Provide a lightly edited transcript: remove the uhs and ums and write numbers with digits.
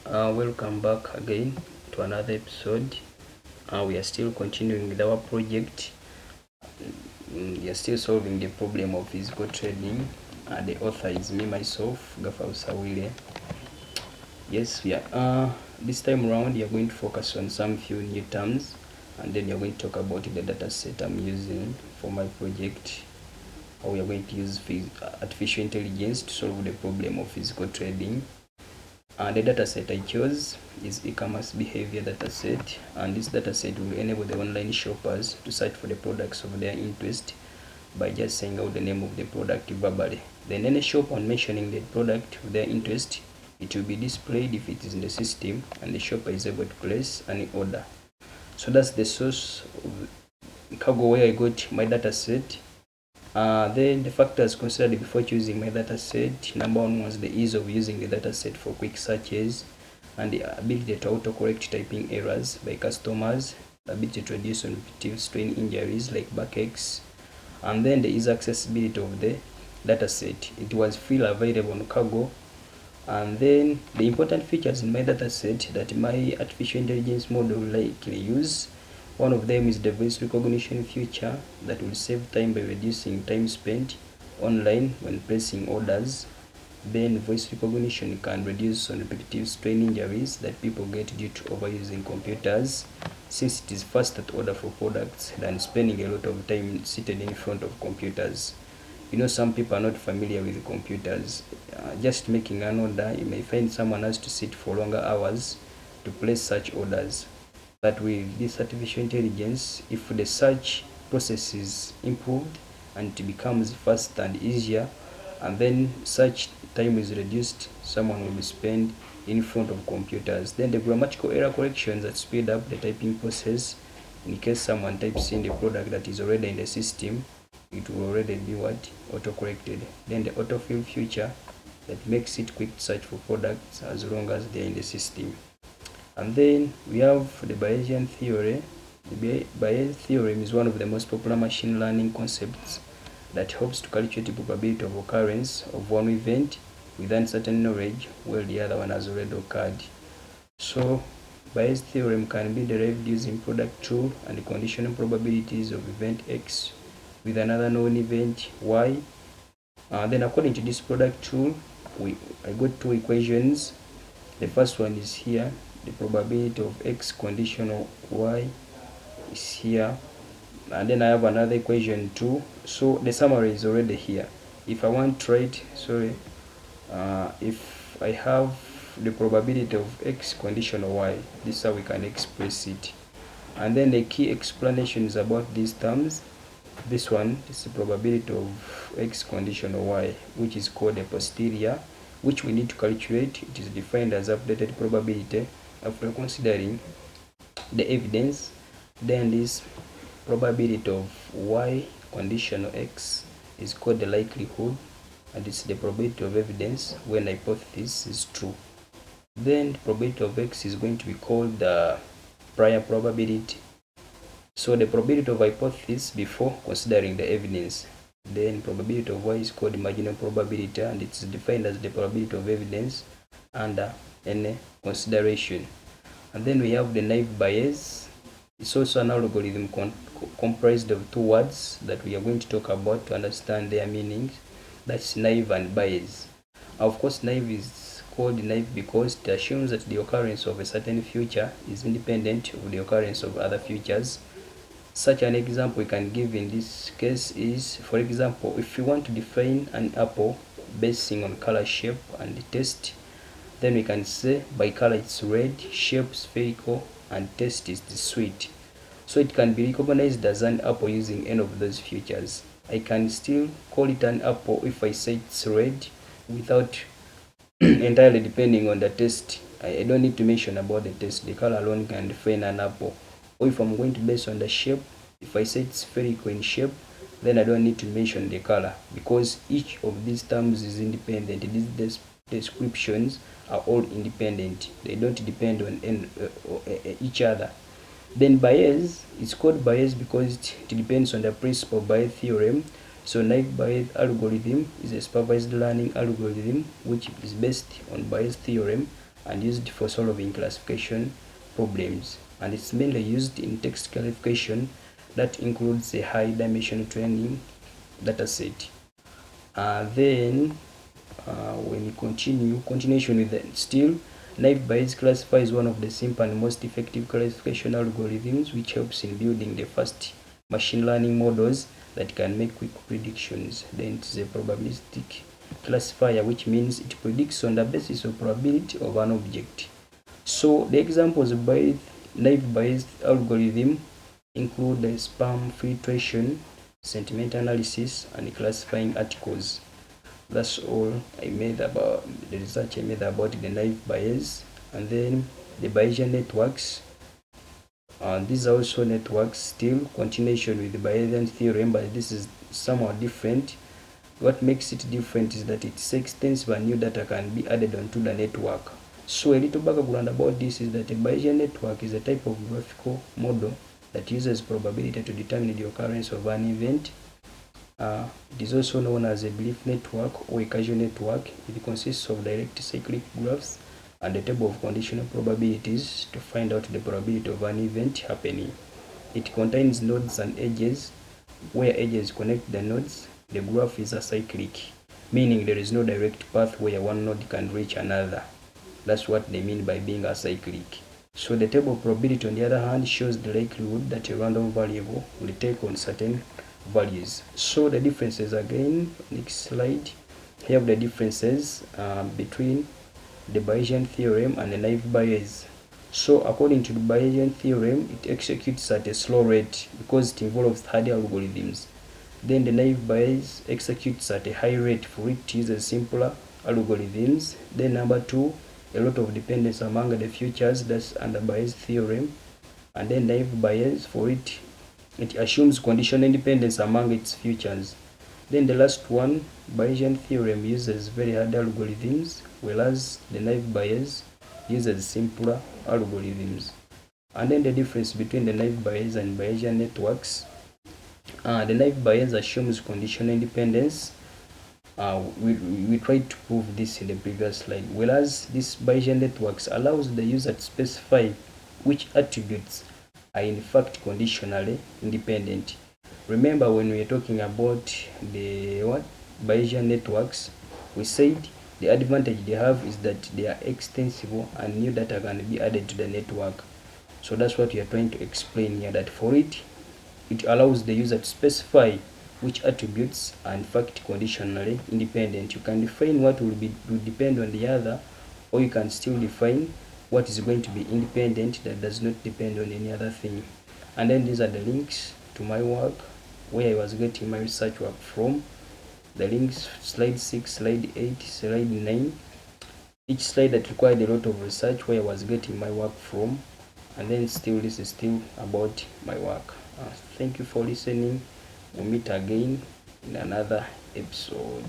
Welcome back again to another episode. We are still continuing with our project. We are still solving the problem of physical trading. The author is me, myself, Gafau Sawile. Yes, we are. This time around, we are going to focus on some few new terms, and then we are going to talk about the data set I'm using for my project. How we are going to use artificial intelligence to solve the problem of physical trading. The dataset I chose is e-commerce behavior dataset, and this dataset will enable the online shoppers to search for the products of their interest by just saying out the name of the product verbally. Then any shop on mentioning the product of their interest, it will be displayed if it is in the system and the shopper is able to place any order. So that's the source of cargo where I got my dataset. Then the factors considered before choosing my dataset. Number one was the ease of using the dataset for quick searches and the ability to autocorrect typing errors by customers, the ability to reduce repetitive strain injuries like backaches, and then the easy accessibility of the dataset. It was freely available on Cargo. And then the important features in my dataset that my artificial intelligence model will likely use. One of them is the voice recognition feature that will save time by reducing time spent online when placing orders. Then voice recognition can reduce repetitive strain injuries that people get due to overusing computers, since it is faster to order for products than spending a lot of time seated in front of computers. Some people are not familiar with computers. Just making an order, you may find someone has to sit for longer hours to place such orders. But with this artificial intelligence, if the search process is improved and it becomes faster and easier, and then search time is reduced, someone will be spent in front of computers. Then the grammatical error corrections that speed up the typing process. In case someone types in the product that is already in the system, it will already be auto-corrected. Then the autofill feature that makes it quick to search for products as long as they are in the system. And then we have the Bayesian theory. The Bayesian theorem is one of the most popular machine learning concepts that helps to calculate the probability of occurrence of one event with uncertain knowledge while the other one has already occurred. So Bayes' theorem can be derived using product tool and the conditional probabilities of event X with another known event Y. Then according to this product tool, I got two equations. The first one is here. The probability of X conditional Y is here. And then I have another equation too. So the summary is already here. If I want to write, if I have the probability of X conditional Y, this is how we can express it. And then the key explanations about these terms. This one is the probability of X conditional Y, which is called a posterior, which we need to calculate. It is defined as updated probability after considering the evidence. Then this probability of Y conditional X is called the likelihood, and it's the probability of evidence when the hypothesis is true. Then the probability of X is going to be called the prior probability. So the probability of hypothesis before considering the evidence. Then probability of Y is called marginal probability, and it's defined as the probability of evidence under any consideration. And then we have the naive Bayes. It's also an algorithm comprised of two words that we are going to talk about to understand their meanings. That's naive and Bayes. Of course, naive is called naive because it assumes that the occurrence of a certain future is independent of the occurrence of other futures. Such an example we can give in this case is, for example, if you want to define an apple basing on color, shape, and taste, then we can say by color it's red, shape spherical, and taste is sweet. So it can be recognized as an apple using any of those features. I can still call it an apple if I say it's red without entirely depending on the taste. I don't need to mention about the taste. The color alone can define an apple. Or if I'm going to base on the shape, if I say it's spherical in shape, then I don't need to mention the color because each of these terms is independent. These descriptions are all independent. They don't depend on each other. Then Bayes, it's called Bayes because it depends on the principle of Bayes theorem. So naive Bayes algorithm is a supervised learning algorithm which is based on Bayes theorem and used for solving classification problems, and it's mainly used in text classification that includes a high dimension training dataset. Then when you continuation with that, still naive Bayes classifier is one of the simple and most effective classification algorithms which helps in building the fast machine learning models that can make quick predictions. Then it is a probabilistic classifier, which means it predicts on the basis of probability of an object. So the examples of naive Bayes algorithm include the spam filtration, sentiment analysis, and classifying articles. That's all I made about the research I made about the naive Bayes. And then the Bayesian networks. These are also networks, still continuation with the Bayesian theorem, but this is somewhat different. What makes it different is that it's extensive and new data can be added onto the network. So a little background about this is that a Bayesian network is a type of graphical model that uses probability to determine the occurrence of an event. It is also known as a belief network or a causal network. It consists of direct cyclic graphs and a table of conditional probabilities to find out the probability of an event happening. It contains nodes and edges. Where edges connect the nodes, the graph is acyclic, meaning there is no direct path where one node can reach another. That's what they mean by being acyclic. So the table of probability, on the other hand, shows the likelihood that a random variable will take on certain values. So the differences again, next slide. Here have the differences between the Bayesian theorem and the naive Bayes. So according to the Bayesian theorem, it executes at a slow rate because it involves harder algorithms. Then the naive Bayes executes at a high rate for it uses simpler algorithms. Then number two, a lot of dependence among the features, that's under Bayes theorem. And then naive Bayes, for it assumes conditional independence among its features. Then the last one, Bayesian theorem uses very hard algorithms, whereas the naive Bayes uses simpler algorithms. And then the difference between the naive Bayes and Bayesian networks. The naive Bayes assumes conditional independence. We tried to prove this in the previous slide, whereas this Bayesian networks allows the user to specify which attributes are in fact conditionally independent. Remember when we were talking about the Bayesian networks, we said the advantage they have is that they are extensible and new data can be added to the network. So that's what we are trying to explain here, that for it allows the user to specify which attributes are in fact conditionally independent. You can define what will depend on the other, or you can still define what is going to be independent that does not depend on any other thing. And then these are the links to my work, where I was getting my research work from. The links, slide 6, slide 8, slide 9. Each slide that required a lot of research, where I was getting my work from. And then still, this is still about my work. Thank you for listening. We'll meet again in another episode.